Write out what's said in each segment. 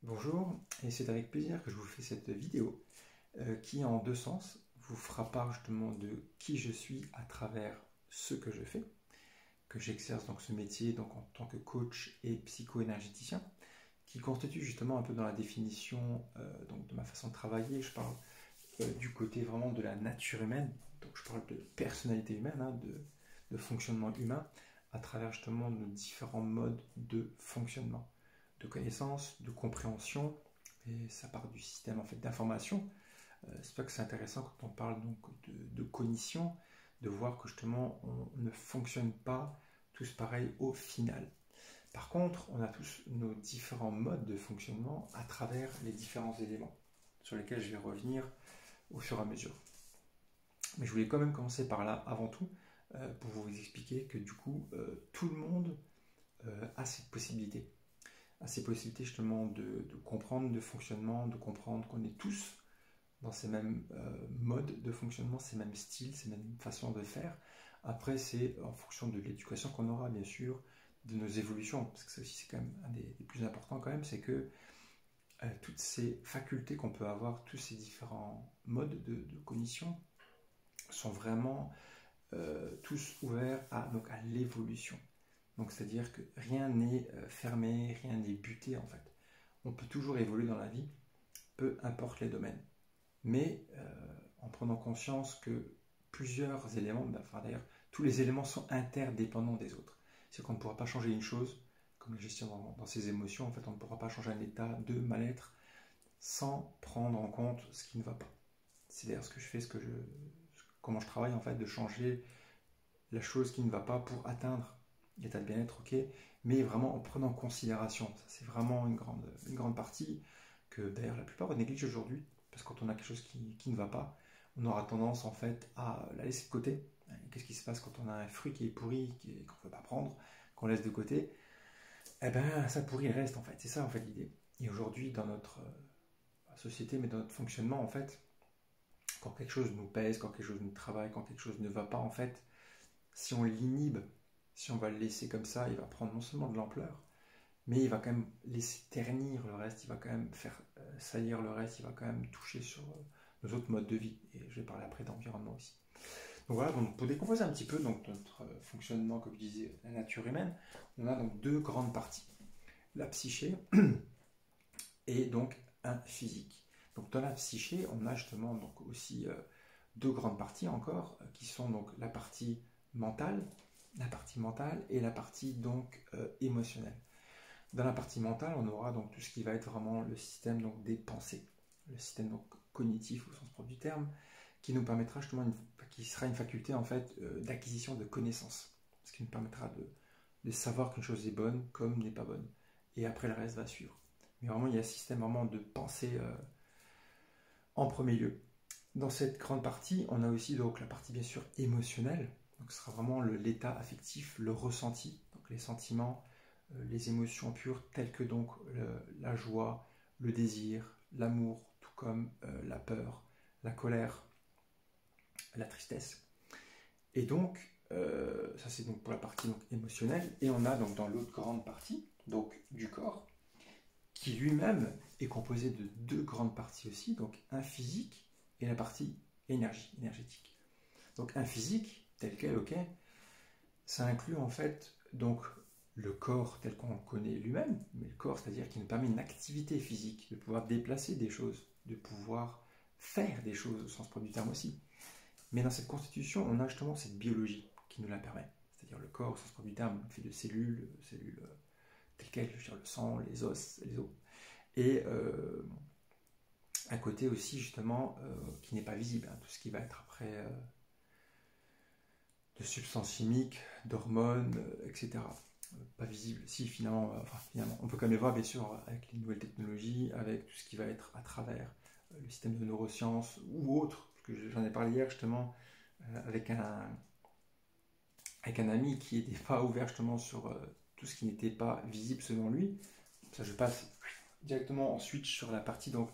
Bonjour, et c'est avec plaisir que je vous fais cette vidéo qui, en deux sens, vous fera part justement de qui je suis à travers ce que je fais, que j'exerce donc ce métier donc en tant que coach et psycho-énergéticien, qui constitue justement un peu dans la définition donc de ma façon de travailler. Je parle du côté vraiment de la nature humaine, donc je parle de personnalité humaine, de fonctionnement humain, à travers justement nos différents modes de fonctionnement, de connaissance, de compréhension, et ça part du système en fait d'information. C'est pour ça que c'est intéressant quand on parle donc de cognition, de voir que justement on ne fonctionne pas tous pareil au final. Par contre, on a tous nos différents modes de fonctionnement à travers les différents éléments sur lesquels je vais revenir au fur et à mesure. Mais je voulais quand même commencer par là avant tout pour vous expliquer que du coup tout le monde a cette possibilité. A ces possibilités justement de comprendre de fonctionnement, de comprendre qu'on est tous dans ces mêmes modes de fonctionnement, ces mêmes styles, ces mêmes façons de faire. Après, c'est en fonction de l'éducation qu'on aura, bien sûr, de nos évolutions, parce que ça aussi c'est quand même un des plus importants quand même, c'est que toutes ces facultés qu'on peut avoir, tous ces différents modes de cognition sont vraiment tous ouverts donc à l'évolution. Donc c'est-à-dire que rien n'est fermé, rien n'est buté en fait. On peut toujours évoluer dans la vie, peu importe les domaines. Mais en prenant conscience que plusieurs éléments, enfin d'ailleurs tous les éléments sont interdépendants des autres. C'est qu'on ne pourra pas changer une chose, comme la gestion dans ses émotions, en fait on ne pourra pas changer un état de mal-être sans prendre en compte ce qui ne va pas. C'est d'ailleurs ce que je fais, comment je travaille en fait, de changer la chose qui ne va pas pour atteindre l'état de bien-être, ok, mais vraiment en prenant en considération. Ça, c'est vraiment une grande partie que d'ailleurs la plupart négligent aujourd'hui, parce que quand on a quelque chose qui ne va pas, on aura tendance en fait à la laisser de côté. Qu'est-ce qui se passe quand on a un fruit qui est pourri, qu'on ne peut pas prendre, qu'on laisse de côté? Eh bien, ça pourrit, il reste en fait. C'est ça en fait l'idée. Et aujourd'hui, dans notre société, mais dans notre fonctionnement, en fait, quand quelque chose nous pèse, quand quelque chose nous travaille, quand quelque chose ne va pas, en fait, si on l'inhibe, si on va le laisser comme ça, il va prendre non seulement de l'ampleur, mais il va quand même laisser ternir le reste, il va quand même faire salir le reste, il va quand même toucher sur nos autres modes de vie. Et je vais parler après d'environnement aussi. Donc voilà, donc pour décomposer un petit peu donc, notre fonctionnement, comme je disais, la nature humaine, on a donc deux grandes parties. La psyché et donc un physique. Donc dans la psyché, on a justement donc aussi deux grandes parties encore, qui sont donc la partie mentale et la partie donc émotionnelle. Dans la partie mentale, on aura donc tout ce qui va être vraiment le système donc des pensées, le système donc cognitif au sens propre du terme, qui nous permettra justement, qui sera une faculté en fait d'acquisition de connaissances, ce qui nous permettra de savoir qu'une chose est bonne comme n'est pas bonne. Et après le reste va suivre. Mais vraiment, il y a un système vraiment de pensée en premier lieu. Dans cette grande partie, on a aussi donc la partie bien sûr émotionnelle. Donc ce sera vraiment l'état affectif, le ressenti, donc les sentiments, les émotions pures telles que donc la joie, le désir, l'amour, tout comme la peur, la colère, la tristesse. Et donc, ça c'est donc pour la partie donc, émotionnelle. Et on a donc dans l'autre grande partie, donc du corps, qui lui-même est composé de deux grandes parties aussi, donc un physique et la partie énergétique. Donc un physique, tel quel, ok, ça inclut en fait donc le corps tel qu'on le connaît lui-même, mais le corps, c'est-à-dire qui nous permet une activité physique, de pouvoir déplacer des choses, de pouvoir faire des choses au sens propre du terme aussi. Mais dans cette constitution, on a justement cette biologie qui nous la permet. C'est-à-dire le corps, au sens propre du terme, fait de cellules telles quelles, je veux dire le sang, les os, les os. Et un côté aussi justement qui n'est pas visible, hein, tout ce qui va être après de substances chimiques, d'hormones, etc. Pas visible, si finalement, on peut quand même les voir bien sûr avec les nouvelles technologies, avec tout ce qui va être à travers le système de neurosciences ou autre, parce que j'en ai parlé hier justement avec un ami qui n'était pas ouvert justement sur tout ce qui n'était pas visible selon lui. Ça, je passe directement en switch sur la partie donc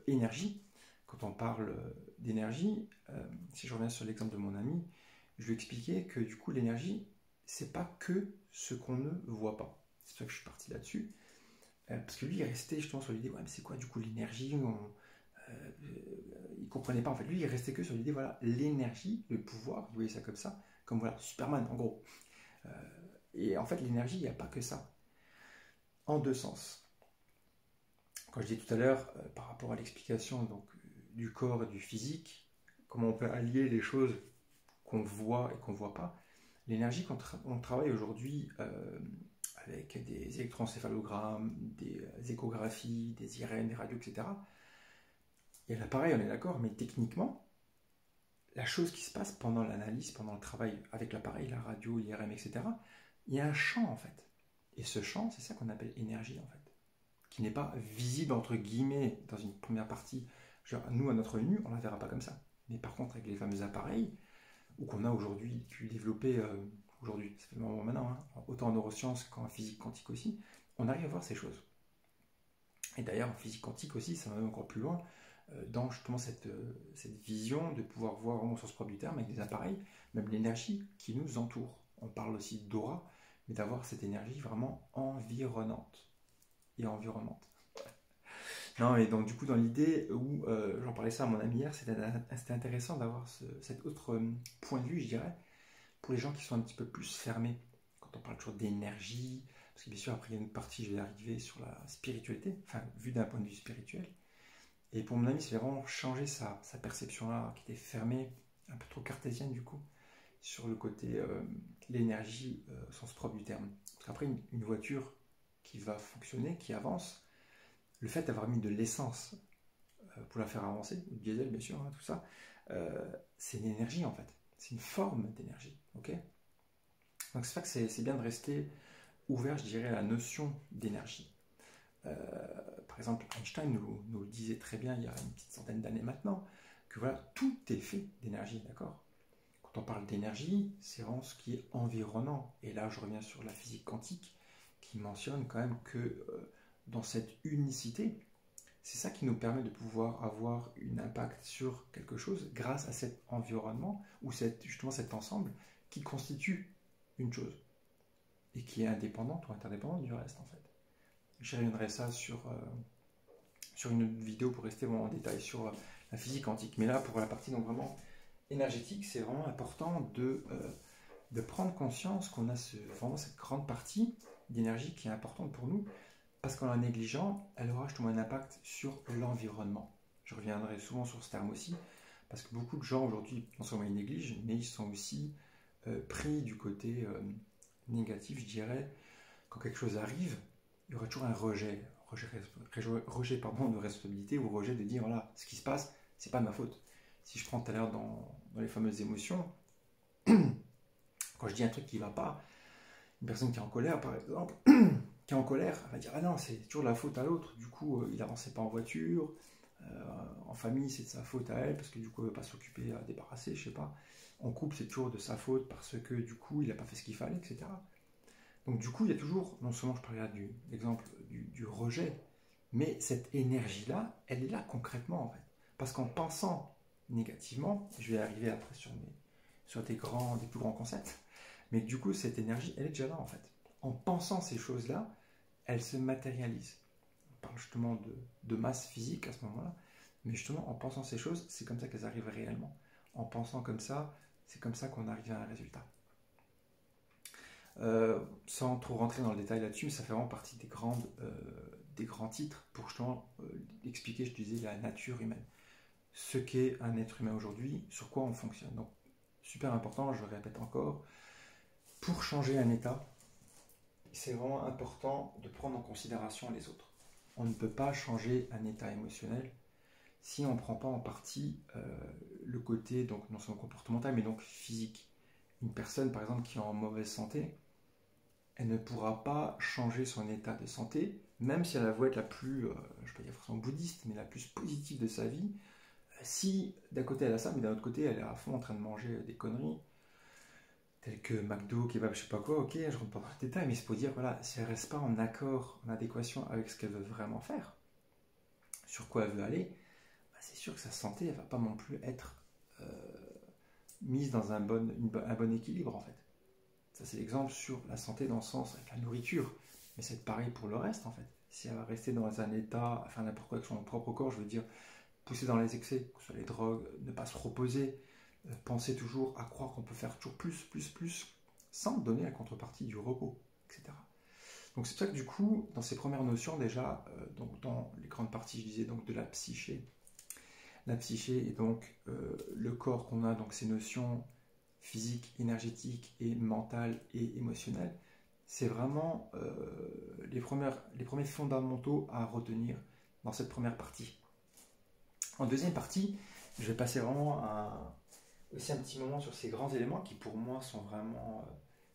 énergie. Quand on parle d'énergie, si je reviens sur l'exemple de mon ami, je lui expliquais que du coup l'énergie, c'est pas que ce qu'on ne voit pas. C'est pour ça que je suis parti là-dessus. parce que lui, il restait justement sur l'idée, ouais, mais c'est quoi du coup l'énergie? Il comprenait pas en fait. Lui, il restait que sur l'idée, voilà, l'énergie, le pouvoir, vous voyez ça comme ça, comme voilà, Superman en gros. Euh, et en fait, l'énergie, il n'y a pas que ça. En deux sens. Quand je dis tout à l'heure, par rapport à l'explication donc du corps et du physique, comment on peut allier les choses qu'on voit et qu'on ne voit pas, l'énergie qu'on travaille aujourd'hui avec des électroencéphalogrammes, des échographies, des IRM, des radios, etc. Il y a l'appareil, on est d'accord, mais techniquement, la chose qui se passe pendant l'analyse, pendant le travail avec l'appareil, la radio, l'IRM, etc., il y a un champ en fait. Et ce champ, c'est ça qu'on appelle énergie en fait, qui n'est pas visible entre guillemets dans une première partie. Genre, nous, à notre nu, on ne la verra pas comme ça. Mais par contre, avec les fameux appareils, ou qu'on a aujourd'hui pu développer, aujourd'hui, ça fait un moment maintenant, hein, autant en neurosciences qu'en physique quantique aussi, on arrive à voir ces choses. Et d'ailleurs, en physique quantique aussi, ça va même encore plus loin, dans justement cette vision de pouvoir voir vraiment au sens propre du terme, avec des appareils, même l'énergie qui nous entoure. On parle aussi d'aura, mais d'avoir cette énergie vraiment environnante et environnante. Non, et donc du coup, dans l'idée où j'en parlais ça à mon ami hier, c'était intéressant d'avoir cet autre point de vue, je dirais, pour les gens qui sont un petit peu plus fermés. Quand on parle toujours d'énergie, parce que bien sûr, après, il y a une autre partie, je vais arriver sur la spiritualité, enfin, vu d'un point de vue spirituel. Et pour mon ami, c'est vraiment changer sa perception-là, qui était fermée, un peu trop cartésienne du coup, sur le côté l'énergie au sens propre du terme. Parce qu'après, une voiture qui va fonctionner, qui avance, le fait d'avoir mis de l'essence pour la faire avancer, ou du diesel bien sûr, hein, tout ça, c'est une énergie en fait. C'est une forme d'énergie. Ok. Donc c'est vrai que c'est bien de rester ouvert, je dirais, à la notion d'énergie. Par exemple, Einstein nous le disait très bien il y a une petite centaine d'années maintenant, que voilà, tout est fait d'énergie, d'accord? Quand on parle d'énergie, c'est vraiment ce qui est environnant. Et là, je reviens sur la physique quantique, qui mentionne quand même que dans cette unicité, c'est ça qui nous permet de pouvoir avoir un impact sur quelque chose grâce à cet environnement, ou justement cet ensemble qui constitue une chose, et qui est indépendante ou interdépendante du reste en fait. J'y reviendrai ça sur une autre vidéo pour rester vraiment en détail sur la physique quantique. Mais là, pour la partie donc vraiment énergétique, c'est vraiment important de prendre conscience qu'on a vraiment cette grande partie d'énergie qui est importante pour nous, parce qu'en la négligeant, elle aura justement un impact sur l'environnement. Je reviendrai souvent sur ce terme aussi, parce que beaucoup de gens aujourd'hui, non seulement ils négligent, mais ils sont aussi pris du côté négatif, je dirais. Quand quelque chose arrive, il y aura toujours un rejet pardon, de responsabilité, ou rejet de dire voilà, ce qui se passe, c'est pas de ma faute. Si je prends tout à l'heure dans les fameuses émotions, quand je dis un truc qui va pas, une personne qui est en colère par exemple, qui est en colère, elle va dire ah non, c'est toujours la faute à l'autre, du coup il avançait pas en voiture, en famille c'est de sa faute à elle, parce que du coup elle ne veut pas s'occuper à débarrasser, je sais pas, en couple c'est toujours de sa faute parce que du coup il n'a pas fait ce qu'il fallait, etc. Donc du coup, il y a toujours, non seulement je parlais de l'exemple du rejet, mais cette énergie-là, elle est là concrètement en fait. Parce qu'en pensant négativement, je vais arriver après sur des plus grands concepts, mais du coup, cette énergie, elle est déjà là en fait. En pensant ces choses-là, elle se matérialise. On parle justement de masse physique à ce moment-là, mais justement, en pensant ces choses, c'est comme ça qu'elles arrivent réellement. En pensant comme ça, c'est comme ça qu'on arrive à un résultat. Sans trop rentrer dans le détail là-dessus, ça fait vraiment partie des grands titres pour justement expliquer, je disais, la nature humaine. Ce qu'est un être humain aujourd'hui, sur quoi on fonctionne. Donc, super important, je le répète encore, pour changer un état, c'est vraiment important de prendre en considération les autres. On ne peut pas changer un état émotionnel si on ne prend pas en partie le côté, donc non seulement comportemental, mais donc physique. Une personne, par exemple, qui est en mauvaise santé, elle ne pourra pas changer son état de santé, même si elle a voulu être la plus, je ne vais pas dire forcément bouddhiste, mais la plus positive de sa vie, si d'un côté elle a ça, mais d'un autre côté elle est à fond en train de manger des conneries, telles que McDo, kebab, je sais pas quoi, ok, je rentre pas dans le détail, mais c'est pour dire, voilà, si elle reste pas en accord, en adéquation avec ce qu'elle veut vraiment faire, sur quoi elle veut aller, bah c'est sûr que sa santé, elle va pas non plus être mise dans un bon équilibre en fait. Ça, c'est l'exemple sur la santé dans le sens avec la nourriture. Mais c'est pareil pour le reste, en fait. si elle va rester dans un état, enfin n'importe quoi avec son propre corps, je veux dire, pousser dans les excès, que ce soit les drogues, ne pas se reposer, penser toujours à croire qu'on peut faire toujours plus, sans donner la contrepartie du repos, etc. Donc c'est pour ça que du coup, dans ces premières notions déjà, donc dans les grandes parties, je disais donc de la psyché est donc le corps qu'on a, donc ces notions physiques, énergétiques et mentales et émotionnelles. C'est vraiment les premiers fondamentaux à retenir dans cette première partie. En deuxième partie, je vais passer vraiment aussi un petit moment sur ces grands éléments qui pour moi sont vraiment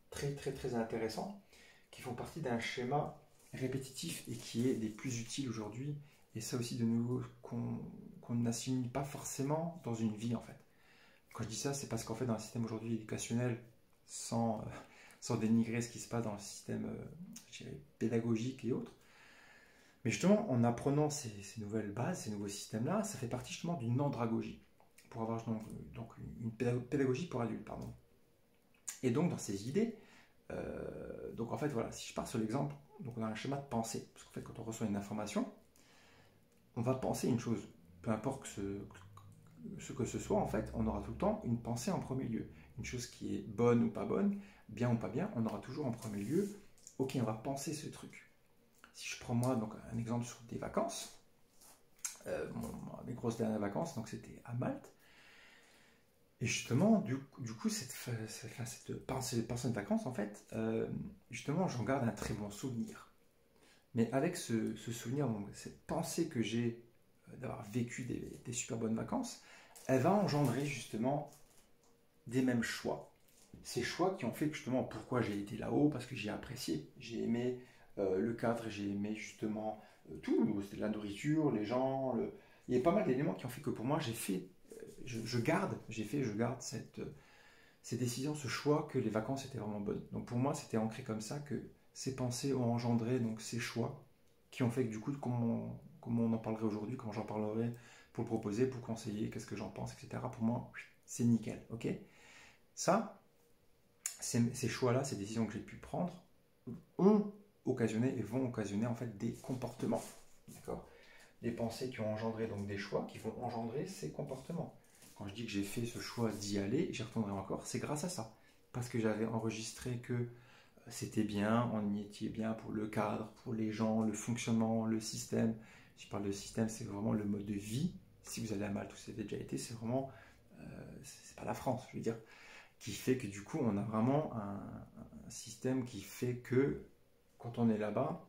très intéressants, qui font partie d'un schéma répétitif et qui est des plus utiles aujourd'hui, et ça aussi de nouveau qu'on n'assimile pas forcément dans une vie en fait. Quand je dis ça, c'est parce qu'en fait dans le système aujourd'hui éducationnel, sans dénigrer ce qui se passe dans le système je dirais, pédagogique et autres, mais justement en apprenant ces nouvelles bases, ces nouveaux systèmes-là, ça fait partie justement d'une andragogie, pour avoir donc une pédagogie pour adultes, pardon. Et donc dans ces idées, donc en fait voilà, si je pars sur l'exemple, donc on a un schéma de pensée, parce qu'en fait quand on reçoit une information, on va penser une chose, peu importe ce que ce soit, en fait, on aura tout le temps une pensée en premier lieu. Une chose qui est bonne ou pas bonne, bien ou pas bien, on aura toujours en premier lieu, ok, on va penser ce truc. Si je prends moi donc un exemple sur des vacances, mes grosses dernières vacances, donc c'était à Malte, et justement, du coup, cette pensée de vacances, en fait, justement, j'en garde un très bon souvenir. Mais avec ce souvenir, donc, cette pensée que j'ai d'avoir vécu des super bonnes vacances, elle va engendrer justement des mêmes choix. Ces choix qui ont fait que justement pourquoi j'ai été là-haut, parce que j'ai apprécié, j'ai aimé le cadre, j'ai aimé justement tout, c'était la nourriture, les gens, il y a pas mal d'éléments qui ont fait que pour moi j'ai fait, je garde ces décisions, ce choix que les vacances étaient vraiment bonnes. Donc pour moi c'était ancré comme ça que ces pensées ont engendré donc ces choix qui ont fait que du coup comment on en parlerait aujourd'hui, comment j'en parlerai pour le proposer, pour conseiller, qu'est-ce que j'en pense, etc. Pour moi c'est nickel, ok. Ça, ces choix-là, ces décisions que j'ai pu prendre ont occasionné et vont occasionner en fait des comportements, d'accord. Des pensées qui ont engendré donc des choix qui vont engendrer ces comportements. Quand je dis que j'ai fait ce choix d'y aller, j'y retournerai encore, c'est grâce à ça. Parce que j'avais enregistré que c'était bien, on y était bien pour le cadre, pour les gens, le fonctionnement, le système. Si je parle de système, c'est vraiment le mode de vie. Si vous allez à Malte, vous avez déjà été, c'est vraiment, c'est pas la France, je veux dire, qui fait que du coup, on a vraiment un système qui fait que quand on est là-bas,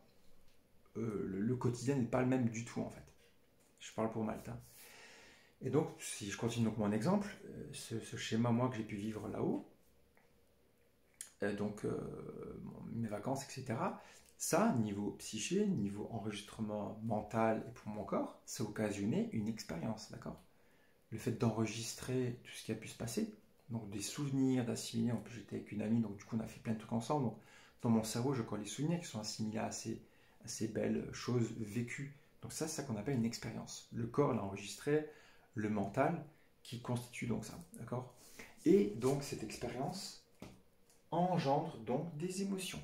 le quotidien n'est pas le même du tout en fait. Je parle pour Malte. Hein. Et donc, si je continue donc mon exemple, ce schéma moi que j'ai pu vivre là-haut, donc mes vacances, etc. Ça, niveau psyché, niveau enregistrement mental et pour mon corps, ça a occasionné une expérience, d'accord. Le fait d'enregistrer tout ce qui a pu se passer, donc des souvenirs, d'assimiler, en plus j'étais avec une amie, donc du coup on a fait plein de trucs ensemble, donc dans mon cerveau je colle les souvenirs qui sont assimilés à ces belles choses vécues. Donc ça, c'est ça qu'on appelle une expérience. Le corps l'a enregistré, le mental qui constitue donc ça, d'accord. Et donc cette expérience engendre donc des émotions.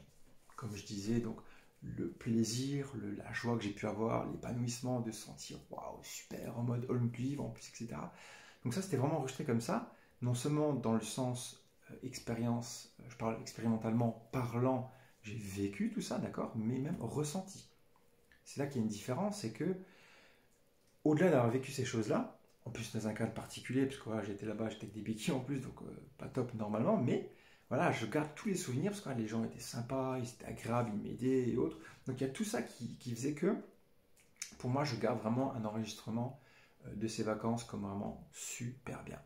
Comme je disais, donc le plaisir, la joie que j'ai pu avoir, l'épanouissement de se sentir waouh, super, en mode all inclusive en plus, etc. Donc ça, c'était vraiment enregistré comme ça, non seulement dans le sens expérience, je parle expérimentalement parlant, j'ai vécu tout ça, d'accord, mais même ressenti. C'est là qu'il y a une différence, c'est que au-delà d'avoir vécu ces choses-là, en plus dans un cadre particulier, parce que voilà, j'étais là-bas, j'étais avec des béquilles en plus, donc pas top normalement, mais voilà, je garde tous les souvenirs parce que les gens étaient sympas, ils étaient agréables, ils m'aidaient et autres. Donc il y a tout ça qui faisait que, pour moi, je garde vraiment un enregistrement de ces vacances comme vraiment super bien.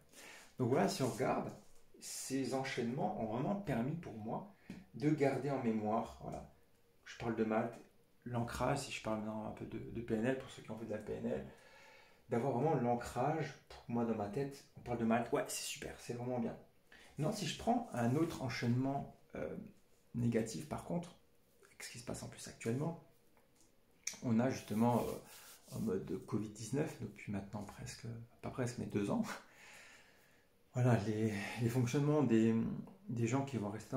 Donc voilà, si on regarde, ces enchaînements ont vraiment permis pour moi de garder en mémoire, voilà, je parle de Malte, l'ancrage, si je parle maintenant un peu de PNL, pour ceux qui ont fait de la PNL, d'avoir vraiment l'ancrage, pour moi dans ma tête, on parle de Malte, ouais, c'est super, c'est vraiment bien. Non, si je prends un autre enchaînement négatif, par contre, avec ce qui se passe en plus actuellement, on a justement en mode Covid-19, depuis maintenant presque, pas presque, mais 2 ans, voilà, les fonctionnements des gens qui vont rester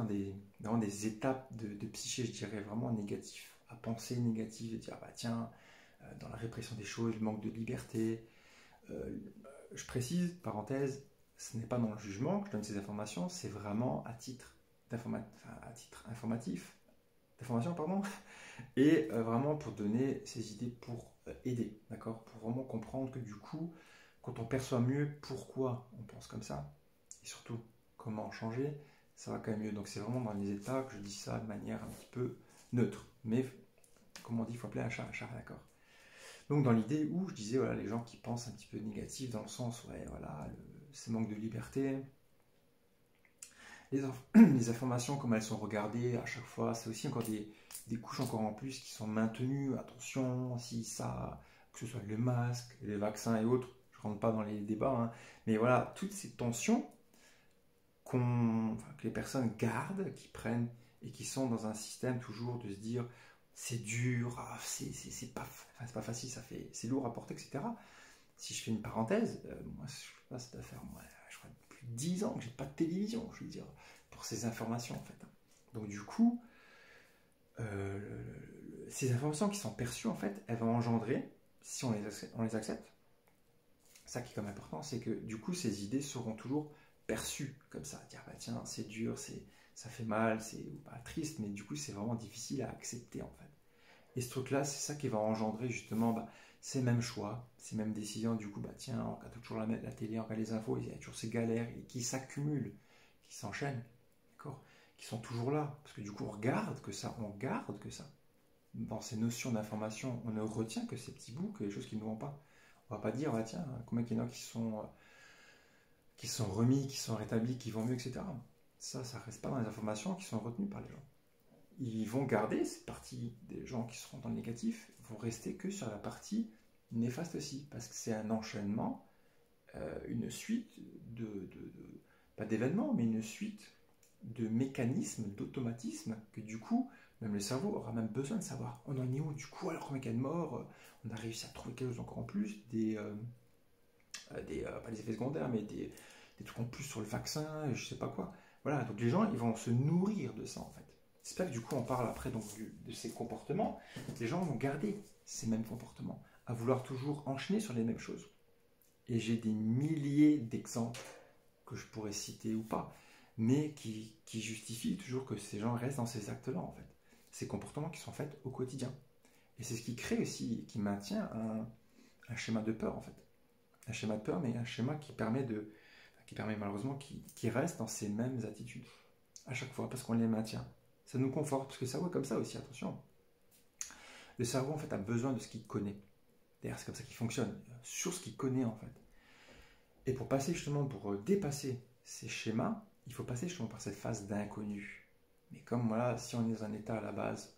dans des étapes de psyché, je dirais, vraiment négatifs. à penser négative et dire, bah tiens, dans la répression des choses, le manque de liberté. Je précise, parenthèse, ce n'est pas dans le jugement que je donne ces informations, c'est vraiment à titre informatif, d'information, pardon, et vraiment pour donner ces idées pour aider, d'accord, pour vraiment comprendre que du coup, quand on perçoit mieux pourquoi on pense comme ça, et surtout comment changer, ça va quand même mieux. Donc c'est vraiment dans les états que je dis ça de manière un petit peu neutre, mais comme on dit, il faut appeler un chat, d'accord. Donc dans l'idée où je disais, voilà, les gens qui pensent un petit peu négatif, dans le sens, ouais, voilà, ces manques de liberté, les informations, comme elles sont regardées à chaque fois, c'est aussi encore des couches encore en plus qui sont maintenues, attention, si ça, que ce soit le masque, les vaccins et autres, je ne rentre pas dans les débats, hein, mais voilà, toutes ces tensions que les personnes gardent, qui prennent, et qui sont dans un système toujours de se dire, c'est dur, ah, c'est pas facile, c'est lourd à porter, etc. Si je fais une parenthèse, moi, je sais pas, ça doit faire, moi, je crois, plus de 10 ans que j'ai pas de télévision, je veux dire, pour ces informations, en fait. Donc, du coup, ces informations qui sont perçues, en fait, elles vont engendrer, si on les accepte, ça qui est quand même important, c'est que, du coup, ces idées seront toujours perçues comme ça. Dire, bah tiens, c'est dur, ça fait mal, c'est pas triste, mais du coup, c'est vraiment difficile à accepter, en fait. Et ce truc-là, c'est ça qui va engendrer justement bah, ces mêmes choix, ces mêmes décisions. Du coup, bah, tiens, on regarde toujours la télé, on regarde les infos, il y a toujours ces galères qui s'accumulent, qui s'enchaînent, d'accord, qui sont toujours là. Parce que du coup, on garde que ça. Dans ces notions d'information, on ne retient que ces petits bouts, que les choses qui ne vont pas. On va pas dire, bah, tiens, combien il y en a qui sont remis, qui sont rétablis, qui vont mieux, etc. Ça reste pas dans les informations qui sont retenues par les gens. Ils vont garder cette partie des gens qui seront dans le négatif, vont rester que sur la partie néfaste aussi, parce que c'est un enchaînement, une suite pas d'événements, mais une suite de mécanismes, d'automatismes, que du coup, même le cerveau aura même besoin de savoir. On en est où du coup, alors combien il y a de morts, on a réussi à trouver quelque chose encore en plus, pas des effets secondaires, mais des trucs en plus sur le vaccin, je sais pas quoi. Voilà, donc les gens, ils vont se nourrir de ça en fait. C'est pas que du coup on parle après donc, de ces comportements, les gens vont garder ces mêmes comportements, à vouloir toujours enchaîner sur les mêmes choses. Et j'ai des milliers d'exemples que je pourrais citer ou pas, mais qui justifient toujours que ces gens restent dans ces actes-là en fait. Ces comportements qui sont faits au quotidien. Et c'est ce qui crée aussi, qui maintient un schéma de peur en fait. Un schéma de peur, mais un schéma qui permet malheureusement qui reste dans ces mêmes attitudes à chaque fois parce qu'on les maintient. Ça nous conforte parce que le cerveau est comme ça aussi, attention. Le cerveau en fait a besoin de ce qu'il connaît. D'ailleurs, c'est comme ça qu'il fonctionne, sur ce qu'il connaît en fait. Et pour passer justement, pour dépasser ces schémas, il faut passer justement par cette phase d'inconnu. Mais comme voilà, si on est dans un état à la base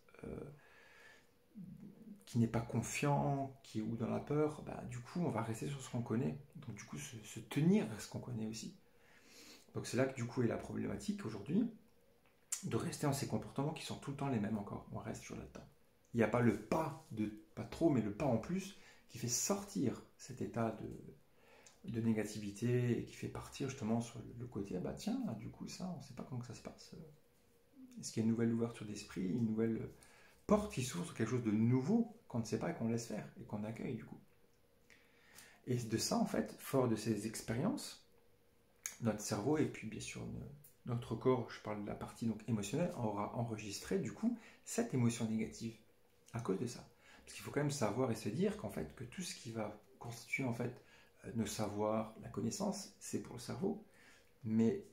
qui n'est pas confiant, qui est ou dans la peur, bah, du coup on va rester sur ce qu'on connaît. Donc du coup se tenir à ce qu'on connaît aussi. Donc c'est là que du coup est la problématique aujourd'hui, de rester dans ces comportements qui sont tout le temps les mêmes encore. On reste sur là-dedans. Il n'y a pas le pas trop, mais le pas en plus, qui fait sortir cet état de négativité et qui fait partir justement sur le côté, ah bah tiens, du coup ça, on ne sait pas comment que ça se passe. Est-ce qu'il y a une nouvelle ouverture d'esprit, une nouvelle porte qui s'ouvre sur quelque chose de nouveau qu'on ne sait pas et qu'on laisse faire et qu'on accueille du coup. Et de ça, en fait, fort de ces expériences, notre cerveau et puis bien sûr notre corps, je parle de la partie donc émotionnelle, aura enregistré du coup cette émotion négative à cause de ça. Parce qu'il faut quand même savoir et se dire qu'en fait, que tout ce qui va constituer en fait nos savoirs, la connaissance, c'est pour le cerveau, mais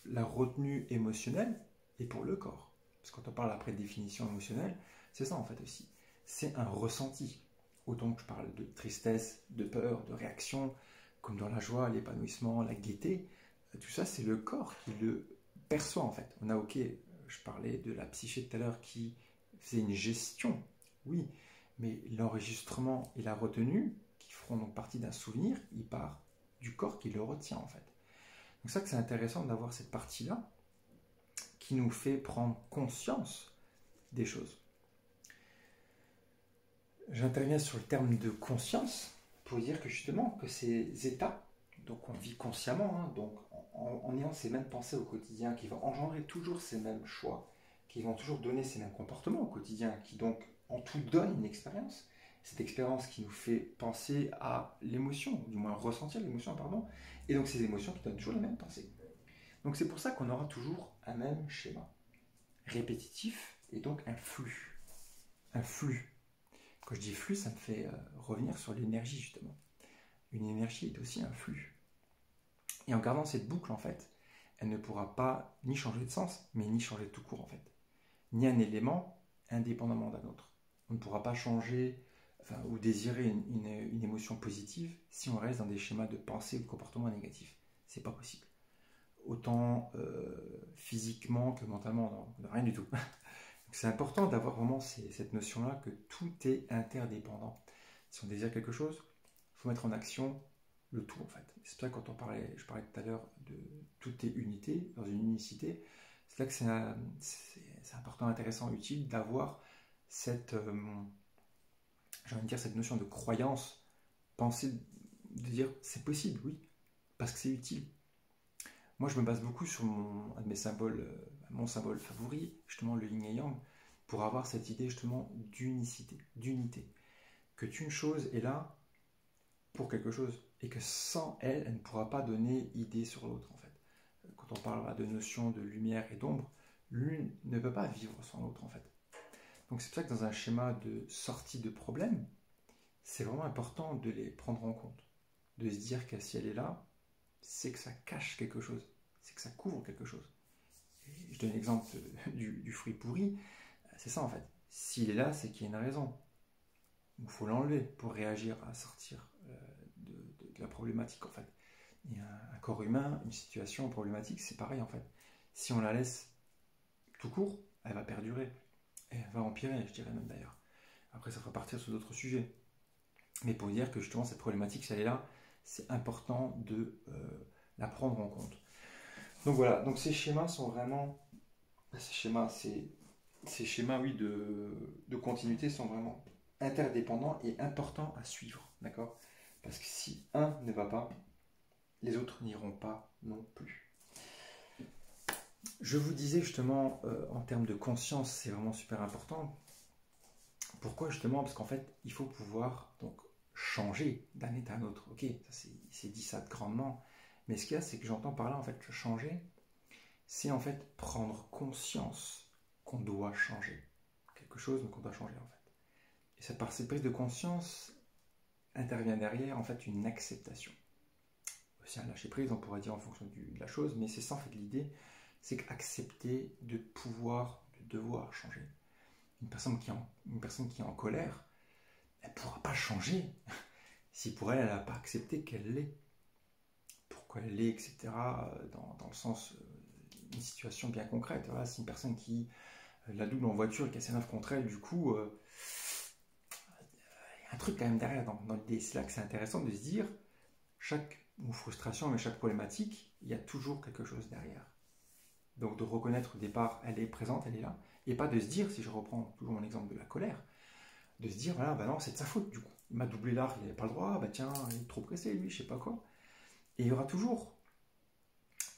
la retenue émotionnelle est pour le corps. Parce que quand on parle après de définition émotionnelle, c'est ça en fait aussi. C'est un ressenti. Autant que je parle de tristesse, de peur, de réaction, comme dans la joie, l'épanouissement, la gaieté, tout ça c'est le corps qui le perçoit en fait. On a ok, je parlais de la psyché tout à l'heure qui faisait une gestion, oui, mais l'enregistrement et la retenue, qui feront donc partie d'un souvenir, il part du corps qui le retient en fait. Donc ça que c'est intéressant d'avoir cette partie-là qui nous fait prendre conscience des choses. J'interviens sur le terme de conscience pour dire que justement que ces états, donc on vit consciemment, hein, donc en ayant ces mêmes pensées au quotidien qui vont engendrer toujours ces mêmes choix, qui vont toujours donner ces mêmes comportements au quotidien, qui donc on tout donne une expérience. Cette expérience qui nous fait penser à l'émotion, ou du moins ressentir l'émotion, pardon. Et donc ces émotions qui donnent toujours les mêmes pensées. Donc c'est pour ça qu'on aura toujours un même schéma. Répétitif et donc un flux. Un flux. Quand je dis flux, ça me fait revenir sur l'énergie justement. Une énergie est aussi un flux. Et en gardant cette boucle en fait, elle ne pourra pas ni changer de sens, mais ni changer de tout court en fait. Ni un élément indépendamment d'un autre. On ne pourra pas changer ou désirer une émotion positive si on reste dans des schémas de pensée ou de comportement négatif. C'est pas possible. Autant physiquement que mentalement, non, rien du tout. C'est important d'avoir vraiment cette notion-là que tout est interdépendant. Si on désire quelque chose, il faut mettre en action le tout en fait. C'est pour ça que quand je parlais tout à l'heure de tout est unité, dans une unicité, c'est là que c'est important, intéressant, utile d'avoir cette, j'ai envie de dire, cette notion de croyance, penser, de dire c'est possible, oui, parce que c'est utile. Moi, je me base beaucoup sur un de mes symboles, mon symbole favori, justement le yin et yang, pour avoir cette idée justement d'unicité, d'unité. Que une chose est là pour quelque chose, et que sans elle, elle ne pourra pas donner idée sur l'autre, en fait. Quand on parle de notion de lumière et d'ombre, l'une ne peut pas vivre sans l'autre, en fait. Donc c'est pour ça que dans un schéma de sortie de problème, c'est vraiment important de les prendre en compte. De se dire que si elle est là, c'est que ça cache quelque chose, c'est que ça couvre quelque chose. Et je donne l'exemple du fruit pourri, c'est ça en fait. S'il est là, c'est qu'il y a une raison. Il faut l'enlever pour réagir à sortir de la problématique en fait. Et un corps humain, une situation problématique, c'est pareil en fait. Si on la laisse tout court, elle va perdurer. Et elle va empirer, je dirais même d'ailleurs. Après, ça fera partir sur d'autres sujets. Mais pour dire que justement, cette problématique, si elle est là, c'est important de la prendre en compte. Donc voilà, donc ces schémas sont vraiment... Ces schémas oui, de continuité sont vraiment interdépendants et importants à suivre. D'accord ? Parce que si un ne va pas, les autres n'iront pas non plus. Je vous disais justement, en termes de conscience, c'est vraiment super important. Pourquoi justement? Parce qu'en fait, il faut pouvoir donc changer d'un état à un autre. Ok, c'est dit ça grandement. Mais ce qu'il y a, c'est que j'entends par là, en fait, changer, c'est en fait prendre conscience qu'on doit changer. Quelque chose qu'on doit changer, en fait. Et c'est par cette prise de conscience intervient derrière, en fait, une acceptation. C'est un lâcher prise, on pourrait dire en fonction de la chose, mais c'est ça, en fait, l'idée, c'est qu'accepter de pouvoir, de devoir changer. Une personne qui est en colère, elle ne pourra pas changer si pour elle, elle n'a pas accepté qu'elle l'est. Pourquoi elle l'est, etc. Dans le sens d'une situation bien concrète. Voilà, c'est une personne qui la double en voiture et qui a ses neuf contre elle, du coup, il y a un truc quand même derrière dans l'idée. C'est là que c'est intéressant de se dire, chaque frustration, mais chaque problématique, il y a toujours quelque chose derrière. Donc de reconnaître au départ, elle est présente, elle est là, et pas de se dire, si je reprends toujours mon exemple de la colère, de se dire, voilà, bah non, c'est de sa faute du coup. Il m'a doublé l'arc, il n'avait pas le droit, bah tiens, il est trop pressé lui, je sais pas quoi. Et il y aura toujours,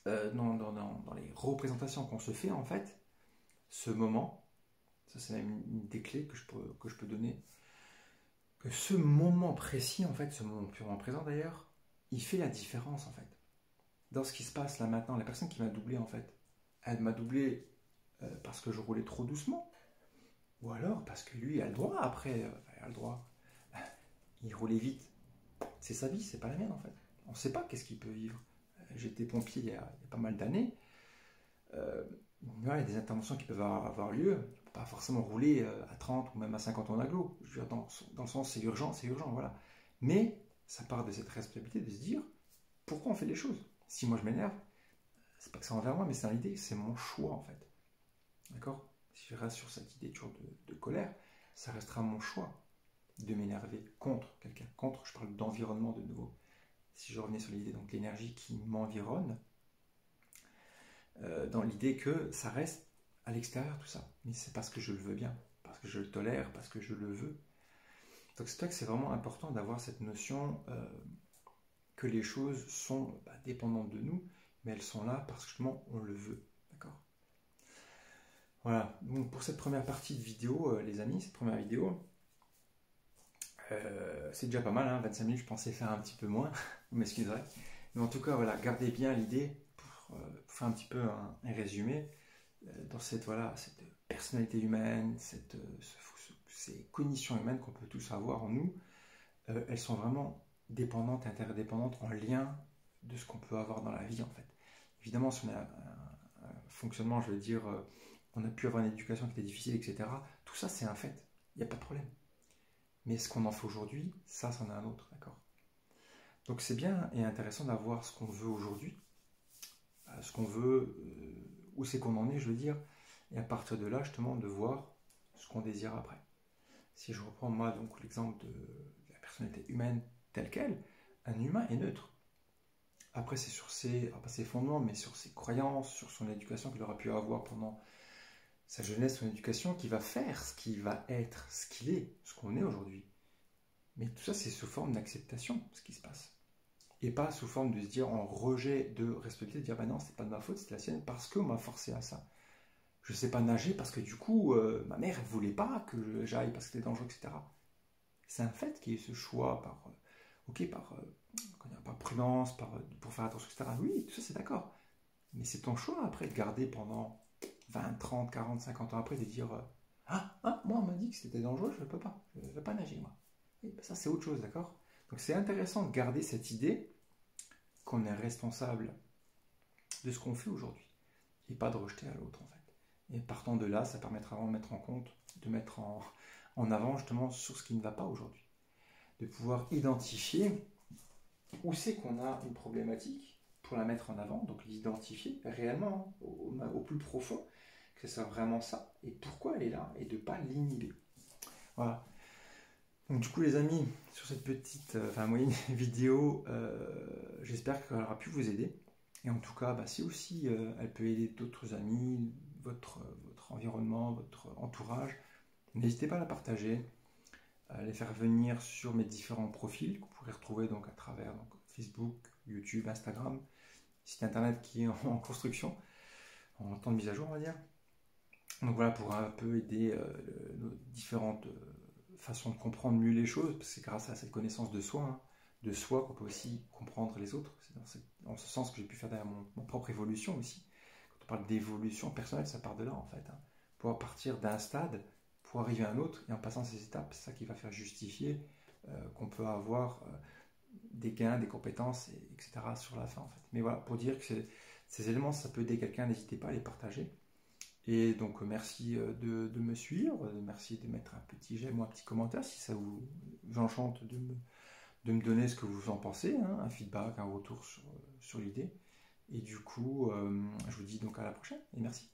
dans les représentations qu'on se fait en fait, ce moment, ça c'est même une des clés que je peux donner, que ce moment précis en fait, ce moment purement présent d'ailleurs, il fait la différence en fait. Dans ce qui se passe là maintenant, la personne qui m'a doublé en fait, elle m'a doublé parce que je roulais trop doucement, ou alors parce que lui a le droit après, il a le droit, il roulait vite. C'est sa vie, c'est pas la mienne en fait. On ne sait pas qu'est-ce qu'il peut vivre. J'étais pompier il y a pas mal d'années. Il y a des interventions qui peuvent avoir lieu. On ne peut pas forcément rouler à 30 ou même à 50 en agglo. Je veux dire, dans le sens, c'est urgent, voilà. Mais ça part de cette responsabilité de se dire pourquoi on fait les choses. Si moi je m'énerve, c'est pas que c'est envers moi, mais c'est l'idée, c'est mon choix en fait. D'accord? Si je reste sur cette idée toujours de colère, ça restera mon choix de m'énerver contre quelqu'un. Contre, je parle d'environnement de nouveau. Si je revenais sur l'idée donc l'énergie qui m'environne, dans l'idée que ça reste à l'extérieur tout ça, mais c'est parce que je le veux bien, parce que je le tolère, parce que je le veux. Donc c'est vrai que c'est vraiment important d'avoir cette notion que les choses sont dépendantes de nous, mais elles sont là parce que justement on le veut, d'accord? Voilà, donc pour cette première partie de vidéo, les amis, cette première vidéo, c'est déjà pas mal, hein, 25 minutes, je pensais faire un petit peu moins, vous m'excuserez. Mais en tout cas, voilà, gardez bien l'idée pour faire un petit peu un résumé dans cette, voilà, cette personnalité humaine, ces cognitions humaines qu'on peut tous avoir en nous. Elles sont vraiment dépendantes et interdépendantes en lien de ce qu'on peut avoir dans la vie, en fait. Évidemment, si on a un fonctionnement, je veux dire, on a pu avoir une éducation qui était difficile, etc. Tout ça, c'est un fait. Il n'y a pas de problème. Mais ce qu'on en fait aujourd'hui, ça, c'en est un autre, d'accord? Donc c'est bien et intéressant d'avoir ce qu'on veut aujourd'hui, ce qu'on veut, où c'est qu'on en est, je veux dire, et à partir de là, justement, de voir ce qu'on désire après. Si je reprends moi donc l'exemple de la personnalité humaine telle qu'elle, un humain est neutre. Après, c'est sur pas ses fondements, mais sur ses croyances, sur son éducation qu'il aura pu avoir pendant sa jeunesse, son éducation, qui va faire ce qui va être, ce qu'il est, ce qu'on est aujourd'hui. Mais tout ça, c'est sous forme d'acceptation, ce qui se passe. Et pas sous forme de se dire en rejet de responsabilité, de dire bah non, c'est pas de ma faute, c'est la sienne, parce qu'on m'a forcé à ça. Je sais pas nager parce que du coup, ma mère, elle voulait pas que j'aille parce que c'était dangereux, etc. C'est un fait qu'il y ait ce choix par prudence, pour faire attention, etc. Oui, tout ça, c'est d'accord. Mais c'est ton choix après de garder pendant 20, 30, 40, 50 ans après, de dire moi, on m'a dit que c'était dangereux, je ne peux pas. Je ne vais pas nager, moi. Et ben, ça, c'est autre chose, d'accord? Donc, c'est intéressant de garder cette idée qu'on est responsable de ce qu'on fait aujourd'hui et pas de rejeter à l'autre, en fait. Et partant de là, ça permettra de mettre en compte, de mettre en avant justement sur ce qui ne va pas aujourd'hui. De pouvoir identifier où c'est qu'on a une problématique pour la mettre en avant, donc l'identifier réellement au plus profond, que ce soit vraiment ça, et pourquoi elle est là, et de ne pas l'inhiber. Voilà. Donc du coup les amis, sur cette petite, moyenne vidéo, j'espère qu'elle aura pu vous aider. Et en tout cas, si aussi elle peut aider d'autres amis, votre environnement, votre entourage, n'hésitez pas à la partager, à les faire venir sur mes différents profils que vous pourrez retrouver donc à travers Facebook, YouTube, Instagram, site internet qui est en construction, en temps de mise à jour on va dire. Donc voilà, pour un peu aider nos différentes façons de comprendre mieux les choses, parce que c'est grâce à cette connaissance de soi, qu'on peut aussi comprendre les autres. C'est dans ce sens que j'ai pu faire derrière mon propre évolution aussi. Quand on parle d'évolution personnelle, ça part de là en fait. Pouvoir partir d'un stade pour arriver à un autre, et en passant ces étapes, c'est ça qui va faire justifier qu'on peut avoir des gains, des compétences, etc. sur la fin en fait. Mais voilà, pour dire que ces éléments, ça peut aider quelqu'un, n'hésitez pas à les partager. Et donc merci de me suivre, merci de mettre un petit j'aime ou un petit commentaire si ça vous enchante de me donner ce que vous en pensez, un feedback, un retour sur l'idée. Et du coup, je vous dis donc à la prochaine et merci.